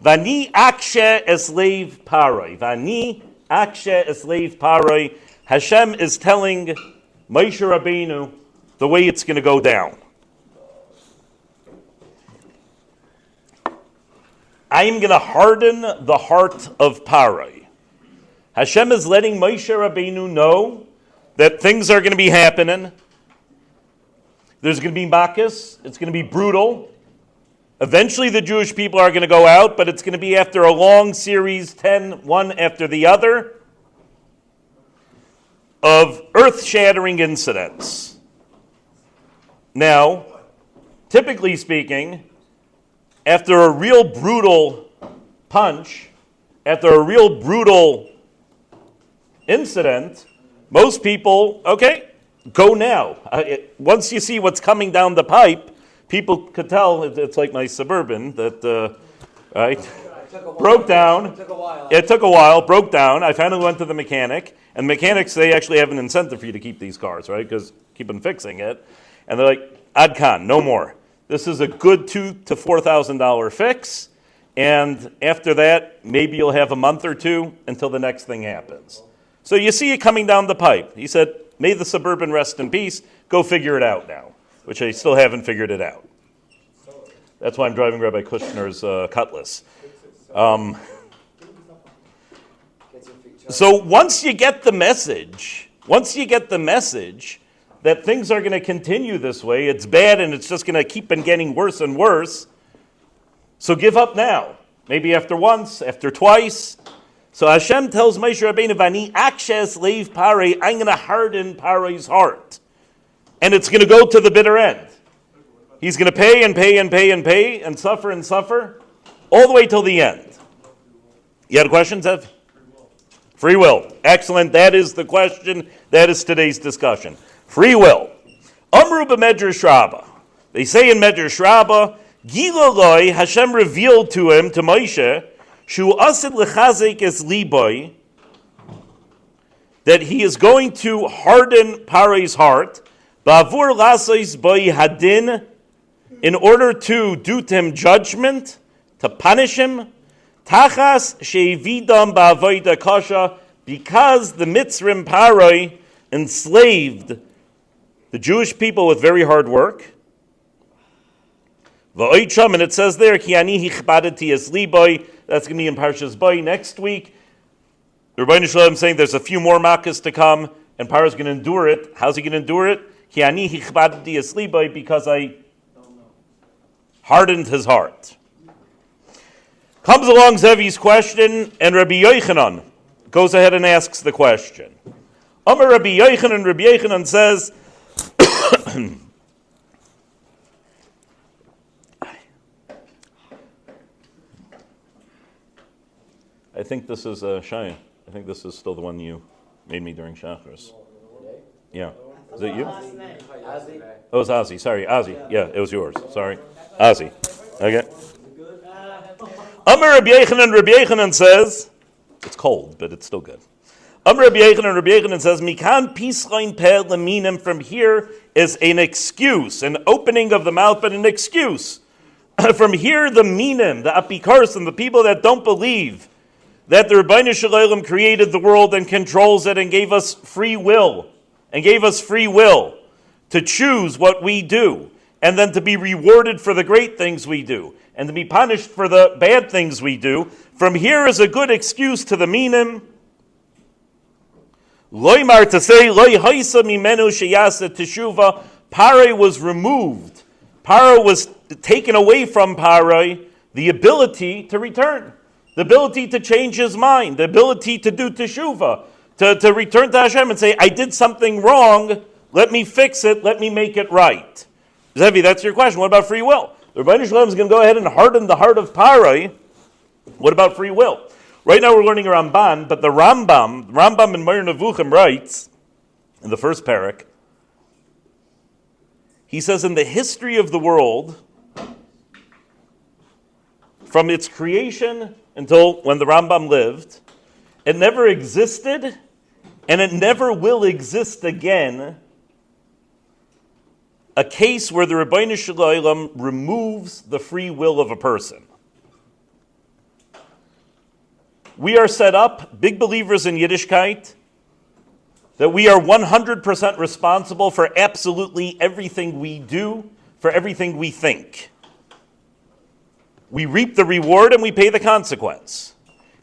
Vani akshe eslev paroi. Vani akshe eslev paroi. Hashem is telling Moshe Rabbeinu the way it's going to go down. I am going to harden the heart of Parai. Hashem is letting Moshe Rabbeinu know that things are going to be happening. There's going to be makas. It's going to be brutal. Eventually the Jewish people are going to go out, but it's going to be after a long series, 10, one after the other, of earth-shattering incidents. Now, typically speaking, after a real brutal punch, after a real brutal incident, most people, okay, go now. Once you see what's coming down the pipe, people could tell, it's like my Suburban that broke down. It took a while, broke down. I finally went to the mechanic, and mechanics, they actually have an incentive for you to keep these cars, right? Because keep on fixing it. And they're like, Ad Khan, no more. This is a good $2,000 to $4,000 fix, and after that, maybe you'll have a month or two until the next thing happens. So you see it coming down the pipe. He said, may the Suburban rest in peace. Go figure it out now, which I still haven't figured it out. That's why I'm driving Rabbi Kushner's Cutlass. So once you get the message that things are going to continue this way, it's bad and it's just going to keep on getting worse and worse, so give up now. Maybe after once, after twice. So Hashem tells Moshe Rabbeinu, Vani akshes leiv Parei, I'm going to harden Parei's heart. And it's going to go to the bitter end. He's going to pay and pay and pay and pay and suffer, all the way till the end. You had a question, Zev? Free will. Excellent. That is the question. That is today's discussion. Free will. Amru b'Medrash Rabbah. They say in Medrash Rabbah, Gila loy, Hashem revealed to him, to Moshe, Shu asid l'chazek es liboy, that he is going to harden Parei's heart, ba'avur lasois boi hadin, in order to do to him judgment, to punish him, tachas shevidam ba'avoda kasha, because the Mitzrim Paroi enslaved the Jewish people with very hard work. And it says there, Ki ani hichbadati es liboy. That's going to be in Parshas Boy next week. The Rebbeinu Shalom saying there's a few more makas to come, and Paro is going to endure it. How's he going to endure it? Ki ani hichbadati es liboy, because I hardened his heart. Comes along Zevi's question, and Rabbi Yochanan goes ahead and asks the question. Amar Rabbi Yochanan says, I think this is Shai. I think this is still the one you made me during Shacharis. Yeah. Is it you? Oh, it was Ozzy. Sorry, Ozzy. Yeah, it was yours. Sorry. Ozzy. Okay. Amar Rabbi Yochanan says, it's cold, but it's still good. Amar Rabbi Yochanan says, Mikan pischain peh leminim, from here is an excuse, an opening of the mouth, but an excuse. From here, the minim, the apikarsim, the people that don't believe that the Rebbeinu Shalom created the world and controls it and gave us free will, to choose what we do, and then to be rewarded for the great things we do, and to be punished for the bad things we do. From here is a good excuse to the minim. Loimar, to say, Loi haisa mimenu sheyasa teshuva, Paroi was removed. Paro was taken away from Paroi the ability to return, the ability to change his mind, the ability to do teshuva, to return to Hashem and say, I did something wrong, let me fix it, let me make it right. Zevi, that's your question. What about free will? The Rebbeinu Shalom is going to go ahead and harden the heart of Paroi. What about free will? Right now we're learning a Ramban, but the Rambam in Meir Nevuchim writes, in the first parak, he says, in the history of the world, from its creation until when the Rambam lived, it never existed, and it never will exist again, a case where the Rebbeinu Shalom removes the free will of a person. We are set up, big believers in Yiddishkeit, that we are 100% responsible for absolutely everything we do, for everything we think. We reap the reward and we pay the consequence.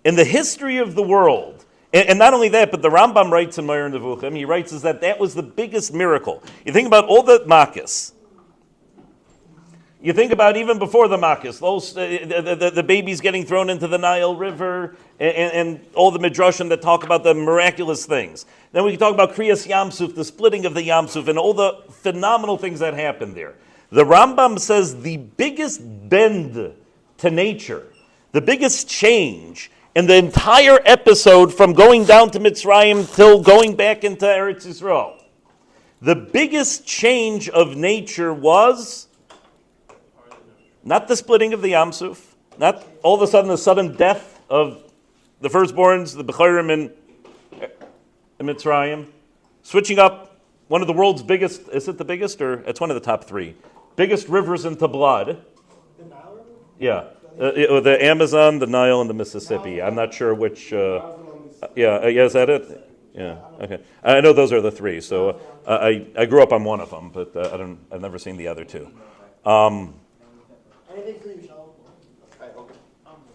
In the history of the world, and not only that, but the Rambam writes in Moreh Nevuchim, he writes is that was the biggest miracle. You think about all the Makkos. You think about even before the Makkos, those the babies getting thrown into the Nile River, and all the midrashim that talk about the miraculous things. Then we can talk about Kriyas Yamsuf, the splitting of the Yamsuf, and all the phenomenal things that happened there. The Rambam says the biggest bend to nature, the biggest change in the entire episode from going down to Mitzrayim till going back into Eretz Yisrael, the biggest change of nature was not the splitting of the Yamsuf, not all of a sudden the sudden death of the firstborns, the Bechorim in Mitzrayim, switching up one of the world's biggest, is it the biggest, or it's one of the top three, biggest rivers into blood. The Nile River? Yeah, the Amazon, the Nile, and the Mississippi. I'm not sure which, yeah, is that it? Yeah, okay. I know those are the three, so I grew up on one of them, but I've never seen the other two.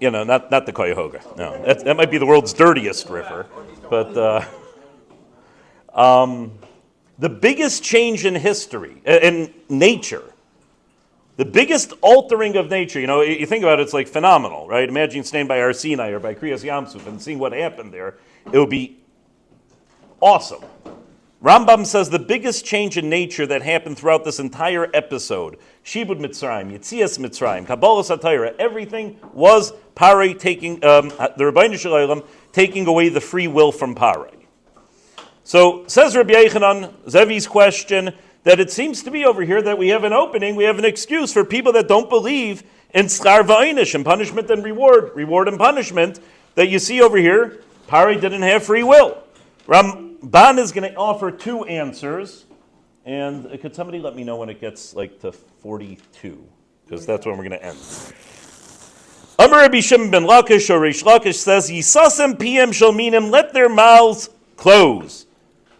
You know, not the Cuyahoga. No, that might be the world's dirtiest river. But the biggest change in history, in nature, the biggest altering of nature, you know, you think about it, it's like phenomenal, right? Imagine staying by Har Sinai or by Kriyas Yamsuf and seeing what happened there. It would be awesome. Rambam says the biggest change in nature that happened throughout this entire episode, Shibud Mitzrayim, Yetzias Mitzrayim, Kabbalah Satira, everything was Parei taking, the Rebbeinu Shalom taking away the free will from Parei. So says Rabbi Yechanan, Zevi's question, that it seems to be over here that we have an opening, we have an excuse for people that don't believe in Schar V'Einish, and punishment and reward and punishment, that you see over here, Parei didn't have free will. Ramban is going to offer two answers, and could somebody let me know when it gets like to 42, because that's when we're going to end. Amar Rabbi Shimon ben Lakish, or Rish Lakish, says, Yisasem PM Shalminim, let their mouths close.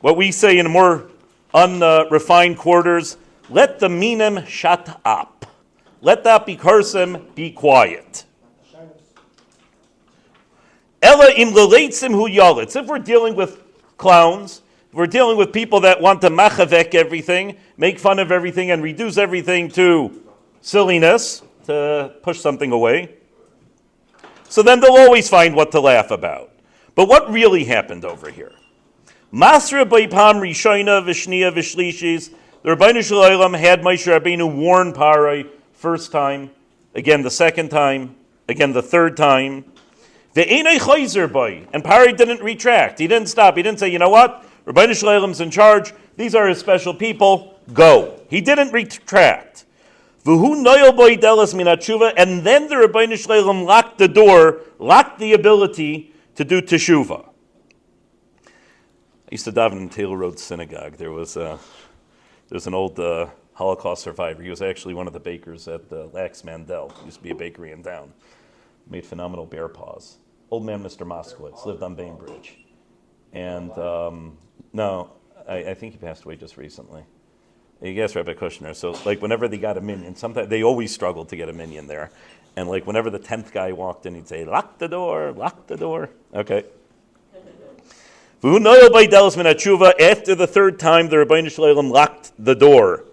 What we say in more unrefined quarters, let the minim shut up. Let that Bikarsim be quiet. Ella im leleitzim hu yalitz. If we're dealing with clowns, if we're dealing with people that want to machavek everything, make fun of everything, and reduce everything to silliness, to push something away, so then they'll always find what to laugh about. But what really happened over here? Masra Baipam Rishona Vishnia Vishlishis. The Rebbeinu Shalom had Moshe Rabbeinu warn Parei first time, again the second time, again the third time. Ve'enei chayzer boy, and Parei didn't retract. He didn't stop. He didn't say, you know what? Rebbeinu Shalom's in charge. These are his special people. Go. He didn't retract. V'hu noyel boy delas minat tshuva, and then the Rebbeinu Shalom locked the door, locked the ability to do teshuvah. I used to daven in Taylor Road Synagogue. There's an old Holocaust survivor. He was actually one of the bakers at Lax Mandel. Used to be a bakery in town. Made phenomenal bear paws. Old man Mr. Moskowitz lived on Bainbridge. And I think he passed away just recently. You asked Rabbi Kushner. So like whenever they got a minyan, sometimes they always struggled to get a minyan there. And like whenever the 10th guy walked in, he'd say, lock the door, lock the door. Okay. After the third time, the Rebbeinu Shalom locked the door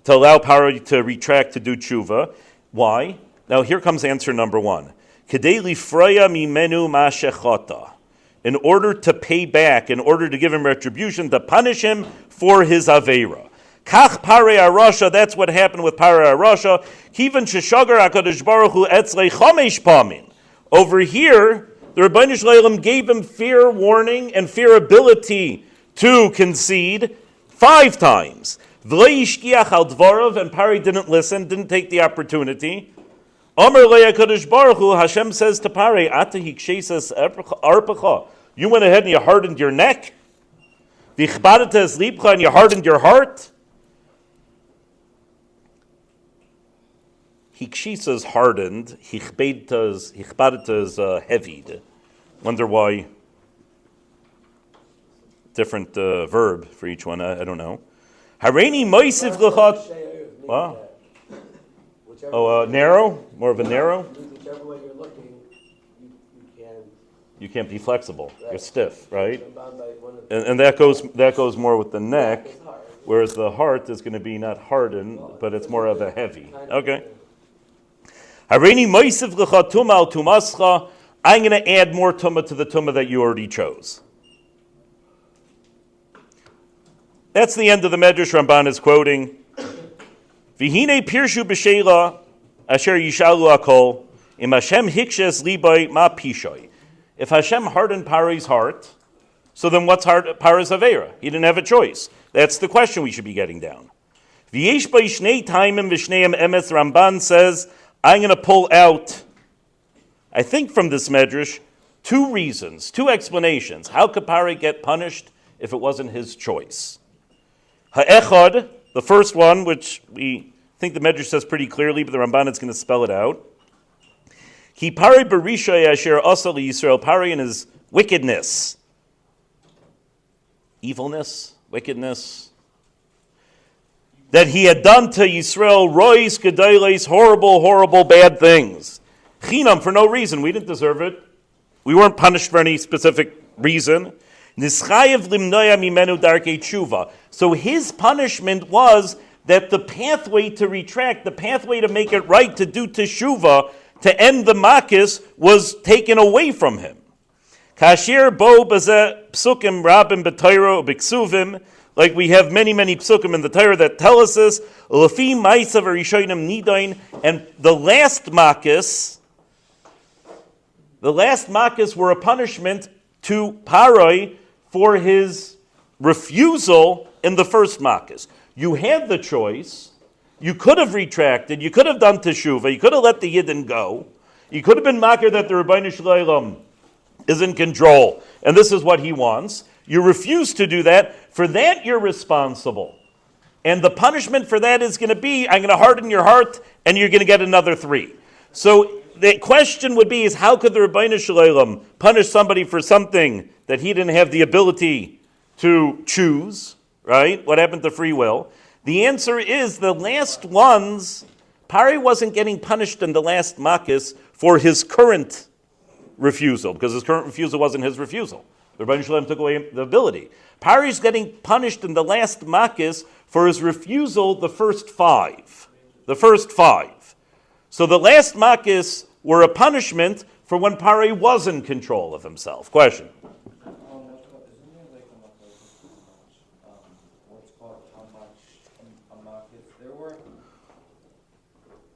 to allow Parei to retract to do tshuva. Why? Now here comes answer number one. Kedei lifraya mimenu ma shechata. In order to pay back, in order to give him retribution, to punish him for his aveira. Kach Parei Arasha, that's what happened with Parei Arasha. Kivan sheshagar HaKadosh Baruch Hu etzlei chamesh pamin. Over here, the Rebbeinu Shalom gave him fair warning and fair ability to concede 5 times. V'lo yishkiach al dvarav, and Parei didn't listen, didn't take the opportunity. Amar le'HaKadosh Baruch Hu, Hashem says to Parei, Ata hikshesas arpacha. You went ahead and you hardened your neck. V'chbadates libcha, and you hardened your heart. Hikshisa is hardened. Hichbadita is heavied. Wonder why. Different verb for each one. I don't know. Hareini moisiv l'chat. Wow. Narrow? More of a narrow? Whichever way you're looking, you can't be flexible. Right. You're stiff, right? And that goes more with the neck, whereas the heart is going to be not hardened, but it's more of a heavy. Okay. Hareini moisiv l'chat tuma al tumascha. I'm going to add more tumah to the tumah that you already chose. That's the end of the Medrash Ramban is quoting. V'hine pirshu b'sheila asher yishalu akol im Hashem hikshes libay ma pishoy. If Hashem hardened Paro's heart, so then what's Paro's avera? He didn't have a choice. That's the question we should be getting down. V'yesh by shnei taimim v'shneim emes. Ramban says, I'm going to pull out, I think from this Medrash, two reasons, two explanations. How could Paro get punished if it wasn't his choice? Ha'echad, the first one, which we think the Medrash says pretty clearly, but the Ramban is going to spell it out. Ki Paro berishay asher asa Yisrael, Paro in his wickedness, evilness, wickedness, that he had done to Yisrael, rois gedailes, horrible, bad things. Chinam, for no reason. We didn't deserve it. We weren't punished for any specific reason. Nischayev limnoya mimenu darkei tshuva. So his punishment was that the pathway to retract, the pathway to make it right, to do teshuva, to end the makis, was taken away from him. Kashir bo bazeh psukim rabim b'Torah b'ksuvim, like we have many psukim in the Torah that tell us this. Lefi ma'asav rishonim nidain, and the last makis were a punishment to Paro for his refusal in the first makis. You had the choice. You could have retracted. You could have done teshuvah. You could have let the Yidden go. You could have been makir that the Rebbeinu Shalom is in control, and this is what he wants. You refuse to do that. For that, you're responsible. And the punishment for that is going to be, I'm going to harden your heart, and you're going to get another 3. So the question would be, is how could the Rebbeinu Shalom punish somebody for something that he didn't have the ability to choose, right? What happened to free will? The answer is the last ones, Paro wasn't getting punished in the last makis for his current refusal, because his current refusal wasn't his refusal. The Rebbeinu Shalom took away the ability. Paro's getting punished in the last makis for his refusal the first 5. The first 5. So the last makis were a punishment for when Paro was in control of himself. Question?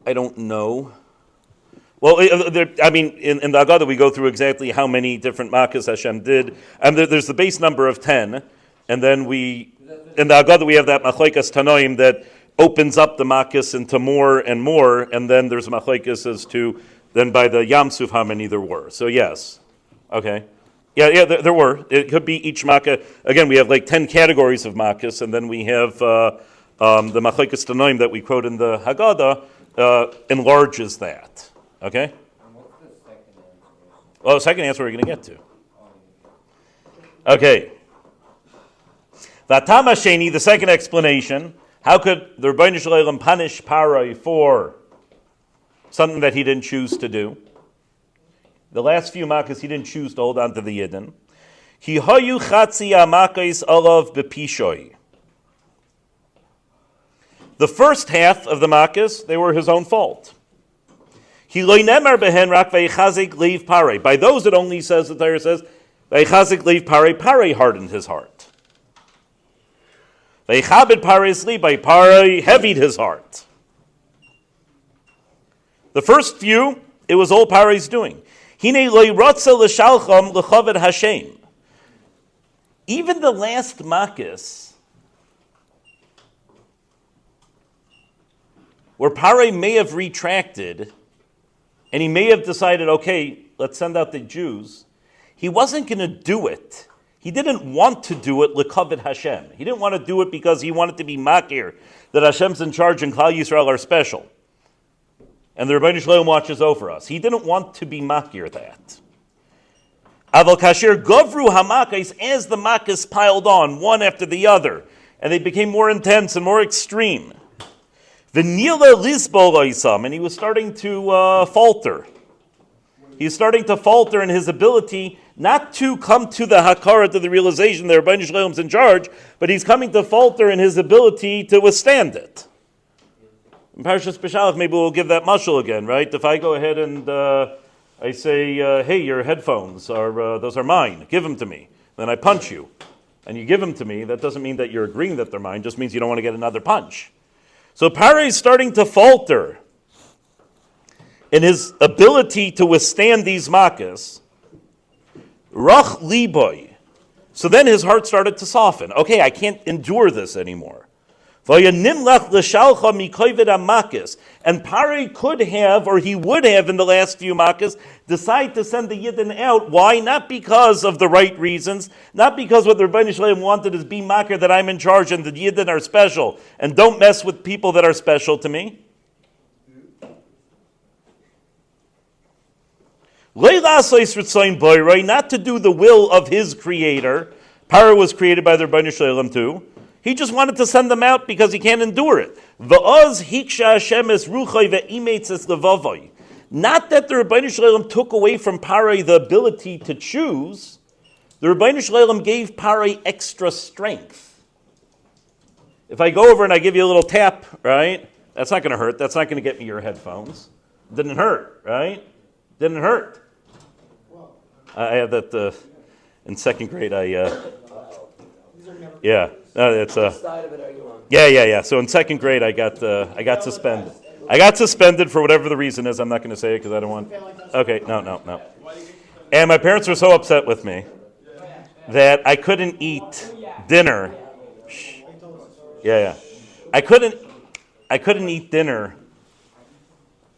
I don't know. Well, in the Agadah we go through exactly how many different makis Hashem did, and there's the base number of 10, and then in the Agadah we have that machlokes tanoim that opens up the makis into more and more, and then there's a machlokes as to then by the Yam Suf how many there were. So yes, okay, yeah, there were. It could be each makkah. Again, we have like 10 categories of makis, and then we have the machlokes tanoim that we quote in the Haggadah enlarges that. Okay? And what's the second answer? Well, the second answer we're going to get to. Okay. Vatam Hasheni, the second explanation. How could the Rebbeinu Shalom punish Paro for something that he didn't choose to do? The last few makos he didn't choose to hold on to the Yidden. Ki hayu chatzi amakos olav bepishoy. The first half of the makos, they were his own fault. By those it only says, the Torah says, Paro hardened his heart. Paro heavied his heart. The first few, it was all Paro's doing. Even the last makis, where Paro may have retracted, and he may have decided, okay, let's send out the Jews. He wasn't going to do it. He didn't want to do it l'kavod Hashem. He didn't want to do it because he wanted to be makir, that Hashem's in charge and Klal Yisrael are special. and the Rebbeinu Shalom watches over us. He didn't want to be makir that. Aval kasher govru hamakis, as the makas piled on, one after the other, and they became more intense and more extreme. V'nila lisbol oisam, and he was starting to falter. He's starting to falter in his ability not to come to the hakara, to the realization that Rebbeinu Shalom's in charge, but he's coming to falter in his ability to withstand it. In Parashas Beshalach, maybe we'll give that mashal again, right? If I go ahead and I say, hey, your headphones those are mine. Give them to me. Then I punch you, and you give them to me. That doesn't mean that you're agreeing that they're mine. Just means you don't want to get another punch. So Parah is starting to falter in his ability to withstand these makas. Rach liboy. So then his heart started to soften. Okay, I can't endure this anymore. And Parah could have, or he would have in the last few makas, decide to send the Yidden out. Why? Not because of the right reasons, not because what the Rebbeinu Shalom wanted is be makir, that I'm in charge and the Yidden are special, and don't mess with people that are special to me. Not to do the will of his creator. Parah was created by the Rebbeinu Shalom too. He just wanted to send them out because he can't endure it. Not that the Rebbeinu Shalom took away from Parah the ability to choose. The Rebbeinu Shalom gave Parah extra strength. If I go over and I give you a little tap, right? That's not going to hurt. That's not going to get me your headphones. Didn't hurt, right? Didn't hurt. I had that in second grade. Yeah. It's What side of it are you on? Yeah. So in second grade, I got suspended. I got suspended for whatever the reason is. I'm not going to say it because I don't want. Okay, no. And my parents were so upset with me that I couldn't eat dinner. Yeah. I couldn't eat dinner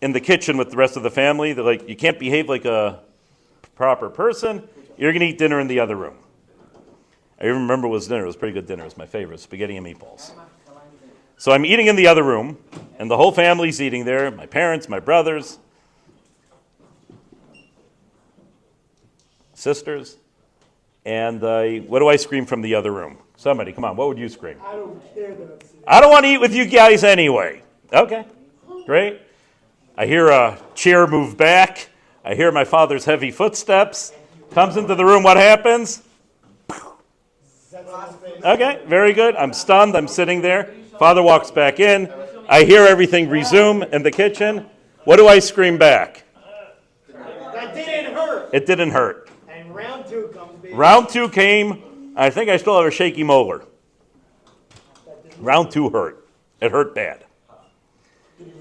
in the kitchen with the rest of the family. They're like, you can't behave like a proper person. You're going to eat dinner in the other room. I even remember it was dinner. It was pretty good dinner. It was my favorite, spaghetti and meatballs. So I'm eating in the other room, and the whole family's eating there. My parents, my brothers, sisters. And what do I scream from the other room? Somebody, come on, what would you scream? I don't care that. I don't want to eat with you guys anyway. Okay, great. I hear a chair move back. I hear my father's heavy footsteps. Comes into the room, what happens? Okay, very good. I'm stunned. I'm sitting there. Father walks back in. I hear everything resume in the kitchen. What do I scream back? That didn't hurt. It didn't hurt. And round two comes, baby. Round two came. I think I still have a shaky molar. Round two hurt. It hurt bad.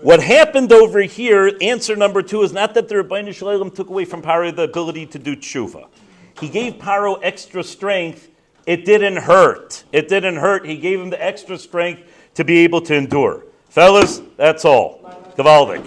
What happened over here, answer number two, is not that the Rebbeinu Shalom took away from Paro the ability to do tshuva. He gave Paro extra strength. It didn't hurt. It didn't hurt. He gave him the extra strength to be able to endure. Fellas, that's all. Gavaldik.